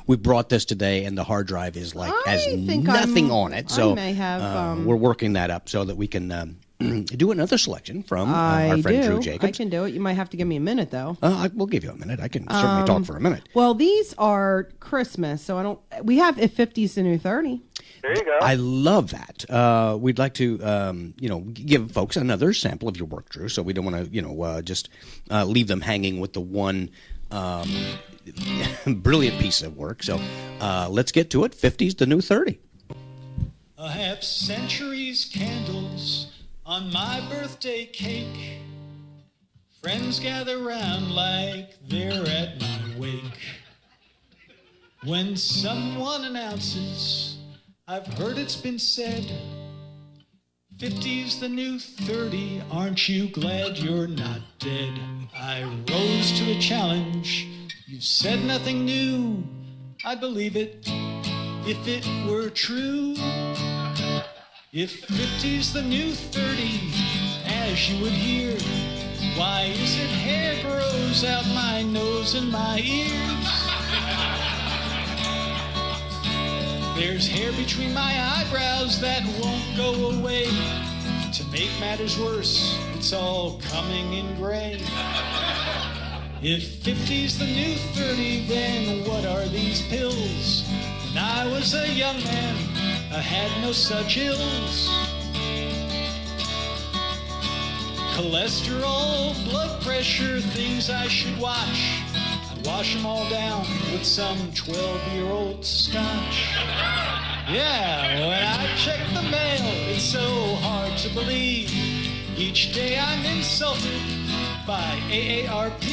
we brought this today, and the hard drive is like has nothing on it. So I may have, we're working that up so that we can do another selection from I our friend do. Drew Jacobs. I can do it. You might have to give me a minute, though. We'll give you a minute. I can certainly talk for a minute. Well, these are Christmas, so I don't. We have If 50's the New 30. There you go. I love that. We'd like to, give folks another sample of your work, Drew. So we don't want to, just leave them hanging with the one brilliant piece of work. So let's get to it. 50's the New 30. A half century's candles on my birthday cake. Friends gather round like they're at my wake. When someone announces, I've heard it's been said, 50's the new 30, aren't you glad you're not dead? I rose to the challenge, you've said nothing new, I'd believe it if it were true. If 50's the new 30, as you would hear, why is it hair grows out my nose and my ears? There's hair between my eyebrows that won't go away. To make matters worse, it's all coming in gray. If 50's the new 30, then what are these pills? When I was a young man, I had no such ills. Cholesterol, blood pressure, things I should watch. I'd wash them all down with some 12-year-old scotch. Yeah, when I check the mail, it's so hard to believe. Each day I'm insulted by AARP.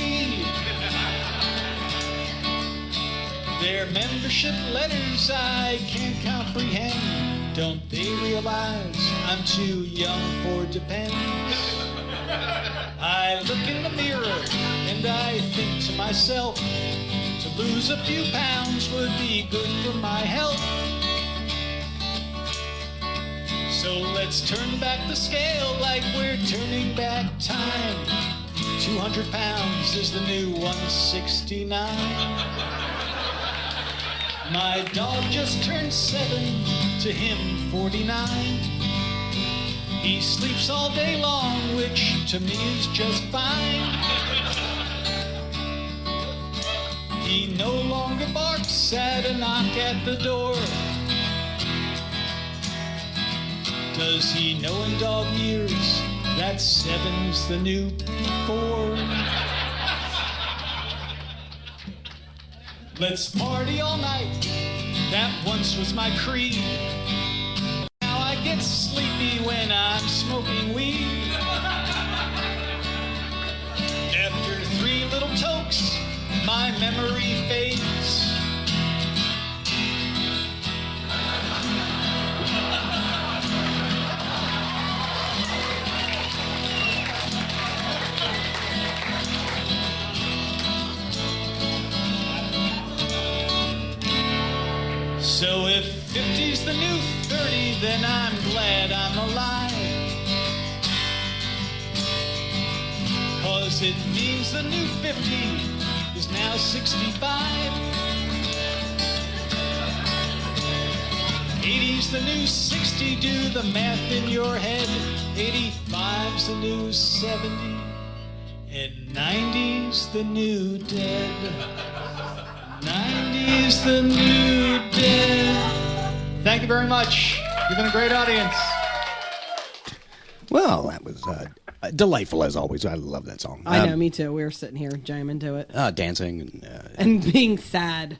Their membership letters I can't comprehend. Don't they realize I'm too young for Depends? I look in the mirror and I think to myself, to lose a few pounds would be good for my health. So let's turn back the scale like we're turning back time. 200 pounds is the new 169. My dog just turned 7, to him 49. He sleeps all day long, which to me is just fine. He no longer barks at a knock at the door. Does he know in dog years that 7's the new 4? Let's party all night, that once was my creed. Now I get sleepy when I'm smoking weed. After 3 little tokes, my memory fades. So if 50's the new 30, then I'm glad I'm alive. 'Cause it means the new 50 is now 65. 80's the new 60, do the math in your head. 85's the new 70, and 90's the new dead. 90's the new dead. Thank you very much. You've been a great audience. Well, that was delightful as always. I love that song. I know, me too. We were sitting here jamming to it. Dancing. And being sad.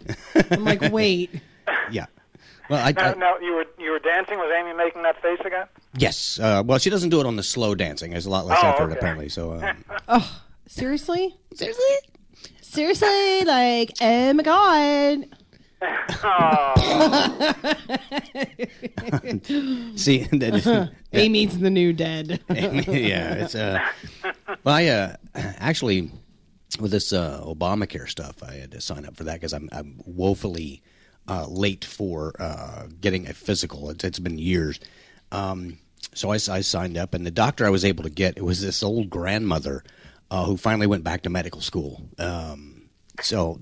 I'm like, wait. Yeah. Well, Now, you were dancing. Was Amy making that face again? Yes. Well, she doesn't do it on the slow dancing. There's a lot less effort, okay. apparently. So. Oh, seriously? Seriously? Like, oh my God. See, Amy's the new dead. Yeah, it's well, I actually with this Obamacare stuff, I had to sign up for that because I'm woefully late for getting a physical. It's been years, so I signed up, and the doctor I was able to get, it was this old grandmother who finally went back to medical school. So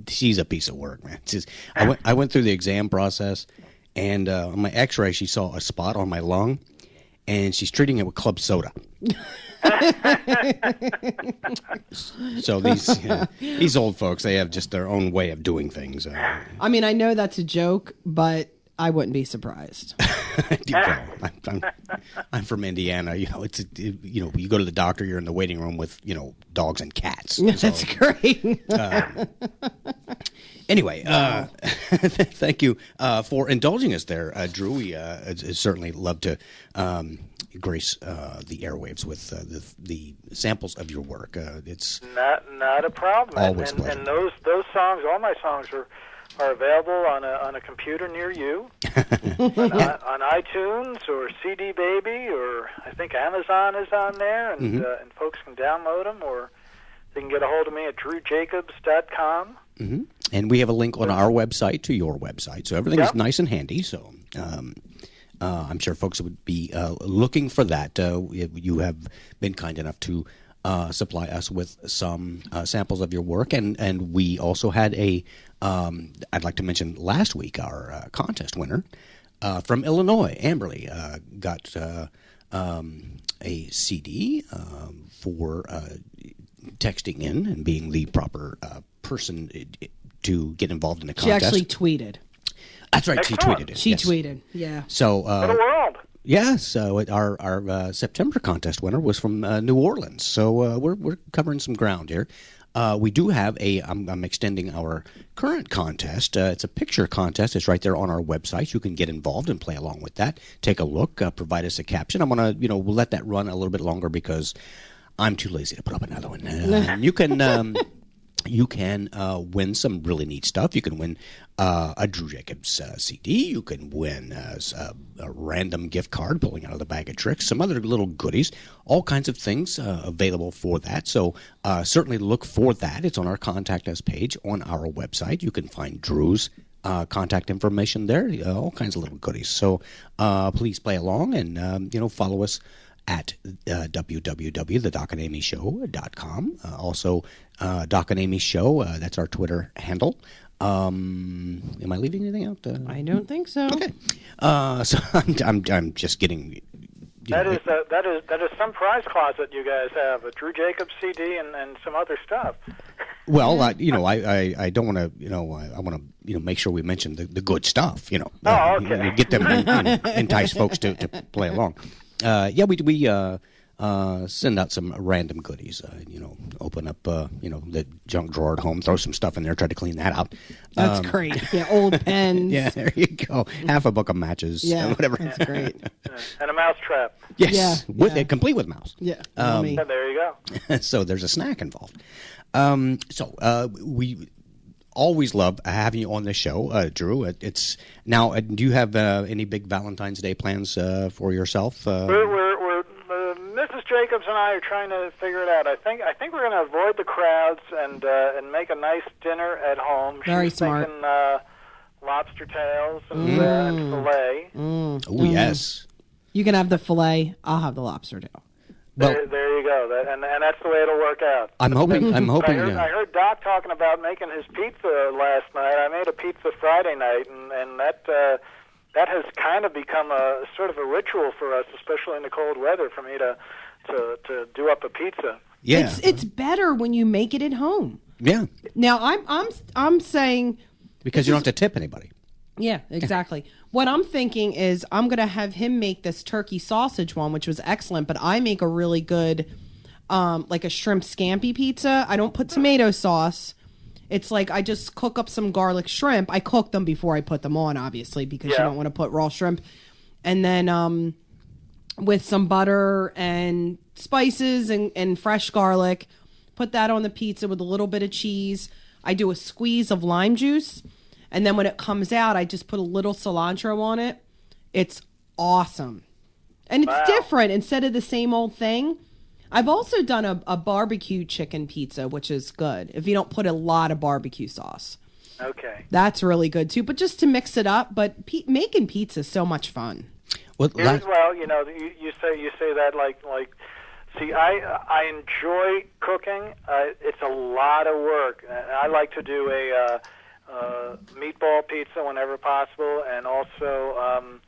she's a piece of work, man. It's just, I went through the exam process, and on my X-ray, she saw a spot on my lung, and she's treating it with club soda. So these old folks, they have just their own way of doing things. I mean, I know that's a joke, but I wouldn't be surprised. I'm from Indiana. You know, you go to the doctor, you're in the waiting room with dogs and cats. That's great. Anyway, thank you for indulging us there, Drew. We certainly love to grace the airwaves with the samples of your work. It's not a problem. Always and, pleasure. and those songs, all my songs are available on a computer near you, on iTunes or CD Baby, or I think Amazon is on there, and and folks can download them, or they can get a hold of me at drewjacobs.com. Mm-hmm. And we have a link on our website to your website, so everything is nice and handy. So I'm sure folks would be looking for that. You have been kind enough to supply us with some samples of your work, and we also had I'd like to mention last week our contest winner from Illinois, Amberly, got a CD for texting in and being the proper person to get involved in the contest. She actually tweeted. That's right. She tweeted it. She tweeted. Yeah. So, What a world! yeah. So our September contest winner was from New Orleans. So we're covering some ground here. We do have I'm extending our current contest. It's a picture contest. It's right there on our website. You can get involved and play along with that. Take a look. Provide us a caption. I'm gonna we'll let that run a little bit longer because I'm too lazy to put up another one. You can win some really neat stuff. You can win a Drew Jacobs CD. You can win a random gift card pulling out of the bag of tricks, some other little goodies, all kinds of things available for that. So certainly look for that. It's on our Contact Us page on our website. You can find Drew's contact information there, all kinds of little goodies. So please play along and follow us at www.docandamyshow.com. Also, Doc and Amy Show, that's our Twitter handle. Am I leaving anything out? I don't think so. Okay. So I'm just getting... That is some prize closet you guys have, a Drew Jacobs CD and some other stuff. Well, I don't want to, I want to, make sure we mention the good stuff, Oh, okay. Get them, entice folks to play along. We send out some random goodies. Open up, the junk drawer at home, throw some stuff in there, try to clean that out. That's great. Yeah, old pens. Yeah, there you go. Half a book of matches. Yeah, whatever. that's great. And a mouse trap. Yes, Yeah. complete with mouse. Yeah. And there you go. So there's a snack involved. We always love having you on the show, Drew. It's now. Do you have any big Valentine's Day plans for yourself? We're Mrs. Jacobs and I are trying to figure it out. I think we're going to avoid the crowds and make a nice dinner at home. Very She's smart. thinking lobster tails and filet. Oh yes. You can have the filet. I'll have the lobster tail. Well, There you go. And that's the way it'll work out. I'm hoping. I heard Doc talking about making his pizza last night. I made a pizza Friday night, and that has kind of become a sort of a ritual for us, especially in the cold weather, for me to do up a pizza. Yeah. It's better when you make it at home. Yeah. Now I'm saying Because you don't have to tip anybody. yeah, exactly. What I'm thinking is I'm going to have him make this turkey sausage one, which was excellent, but I make a really good, like a shrimp scampi pizza. I don't put tomato sauce. It's like I just cook up some garlic shrimp. I cook them before I put them on, obviously, because you don't want to put raw shrimp. And then with some butter and spices and fresh garlic, put that on the pizza with a little bit of cheese. I do a squeeze of lime juice. And then when it comes out, I just put a little cilantro on it. It's awesome. And it's different instead of the same old thing. I've also done a barbecue chicken pizza, which is good, if you don't put a lot of barbecue sauce. Okay. That's really good, too. But just to mix it up. But making pizza is so much fun. Well, you say that like. See, I enjoy cooking. It's a lot of work. I like to do a meatball pizza whenever possible, and also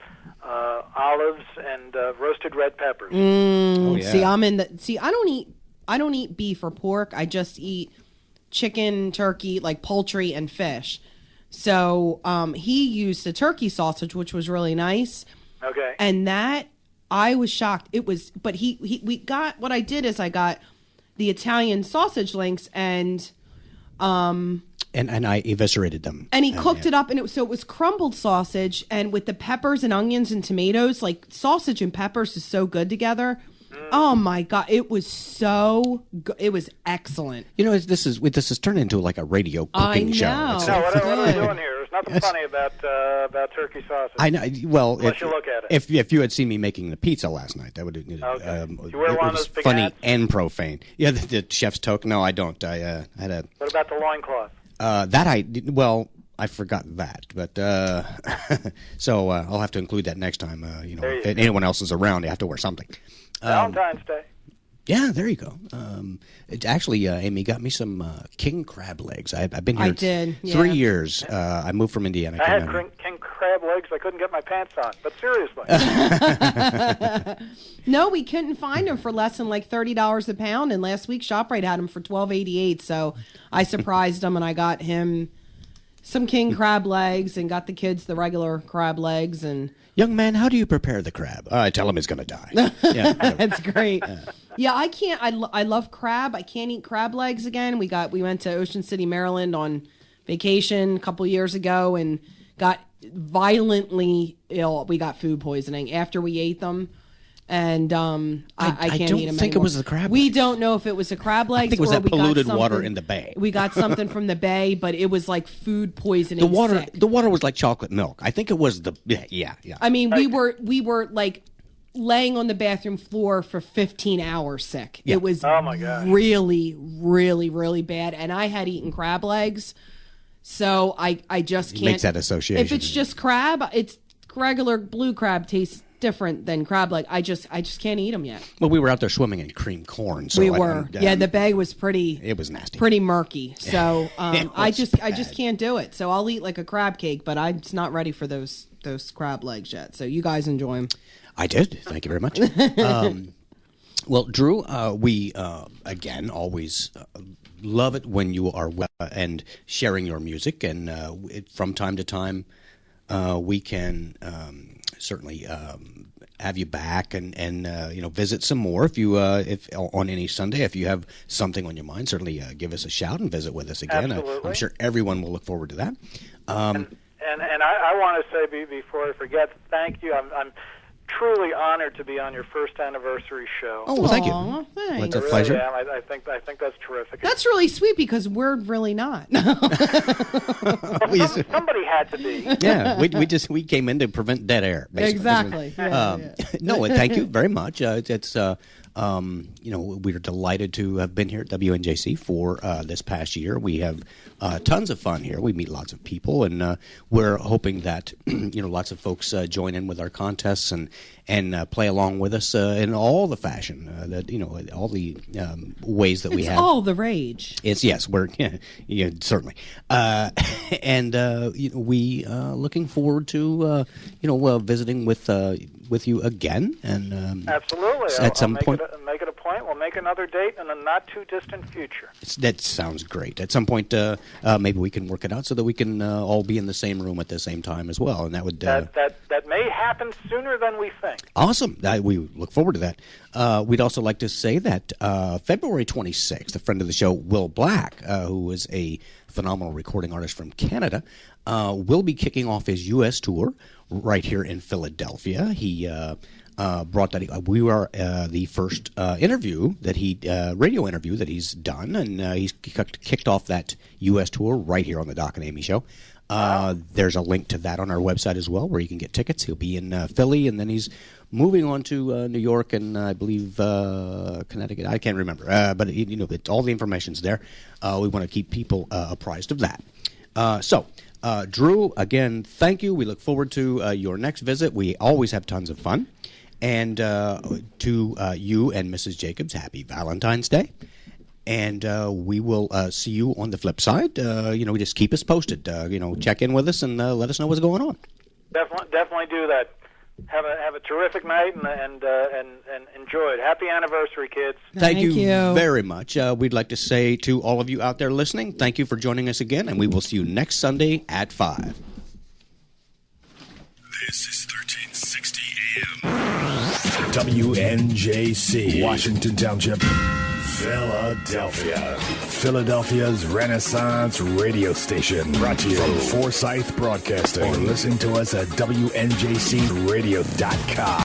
olives, and roasted red peppers. Oh, yeah. See, I don't eat beef or pork. I just eat chicken, turkey, like poultry and fish. So he used a turkey sausage, which was really nice. Okay. And that, I was shocked. It was, but we got, what I did is I got the Italian sausage links and I eviscerated them. And he cooked it up, and it was crumbled sausage, and with the peppers and onions and tomatoes, like sausage and peppers is so good together. Oh my God, it was so good. It was excellent. You know, this is turned into like a radio cooking show. know. It's- No, what are we good. doing here? There's nothing funny about turkey sausage. I know. Well, Unless you look at it. If you had seen me making the pizza last night, that would Okay. You it wear one of was those big funny hats? and profane. Yeah, the chef's toque. No, I don't. I had a What about the loincloth? I forgot that, but so I'll have to include that next time. There you If go. anyone else is around, they have to wear something. Valentine's Day. Yeah, there you go. It actually, Amy got me some king crab legs. I've been here I did, 3 yeah. years. I moved from Indiana. I came had down here. king crab legs. I couldn't get my pants on. But seriously. No, we couldn't find them for less than like $30 a pound, and last week ShopRite had them for $12.88. So I surprised him, and I got him some king crab legs, and got the kids the regular crab legs, and Young man, how do you prepare the crab? I tell him he's going to die. Yeah, that's great. Yeah, I can't. I love crab. I can't eat crab legs again. We went to Ocean City, Maryland on vacation a couple years ago and got violently ill. We got food poisoning after we ate them. And I can't don't eat them think it anymore. was the crab We legs. don't know if it was the crab legs. think it was or that we got polluted water something- in the bay. We got something from the bay, but it was like food poisoning. The sick. water was like chocolate milk. I think it was the yeah. I mean, we were like laying on the bathroom floor for 15 hours sick. Yeah. It was Oh, my gosh. really, really, really bad. And I had eaten crab legs, so I just He can't. makes that association. If it's just crab, it's regular blue crab tastes different than crab leg. I just can't eat them yet. Well, we were out there swimming in cream corn. So We I were, don't- yeah. The bay was pretty. It was nasty. Pretty murky. So It I was just bad. can't do it. So I'll eat like a crab cake, but I'm just not ready for those crab legs yet. So you guys enjoy them. I did. Thank you very much. Well, Drew, we again always love it when you are well and sharing your music, and from time to time we can certainly have you back and visit some more if you if on any Sunday if you have something on your mind. Certainly give us a shout and visit with us again. Absolutely. I'm sure everyone will look forward to that. And I want to say before I forget, thank you. I'm truly honored to be on your first anniversary show. Oh, well, thank you. Aw, Well, thanks. it's a I really pleasure. am. I think that's terrific. That's really sweet because we're really not. Somebody had to be. Yeah, we came in to prevent dead air. Basically. Exactly. Yeah, No, thank you very much. It's we're delighted to have been here at WNJC for this past year. We have tons of fun here. We meet lots of people, and we're hoping that lots of folks join in with our contests and play along with us in all the fashion that all the ways that we it's have. all the rage. We're certainly, and we looking forward to visiting with you again, and Absolutely. at I'll some make point. make it a point. We'll make another date in the not too distant future. That sounds great. At some point, maybe we can work it out so that we can all be in the same room at the same time as well, and that would That may happen sooner than we think. awesome. We look forward to that. We'd also like to say that February 26th, a friend of the show, Will Black, who is a phenomenal recording artist from Canada, will be kicking off his U.S. tour right here in Philadelphia. He brought that. We were the first radio interview that he's done, and he's kicked off that U.S. tour right here on the Doc and Amy Show. There's a link to that on our website as well, where you can get tickets. He'll be in Philly, and then he's moving on to New York and I believe Connecticut. I can't remember, but it's, all the information's there. We want to keep people apprised of that. So, Drew, again, thank you. We look forward to your next visit. We always have tons of fun. And to you and Mrs. Jacobs, happy Valentine's Day. And we will see you on the flip side. Just keep us posted. Check in with us and let us know what's going on. Definitely do that. have a terrific night and enjoy it. Happy anniversary, kids. Thank you you. very much. We'd like to say to all of you out there listening, thank you for joining us again, and we will see you next Sunday at 5. This is 1360 AM. WNJC, Washington Township, Philadelphia. Philadelphia's Renaissance radio station. Brought to you from Forsyth Broadcasting. Or listen to us at WNJCradio.com.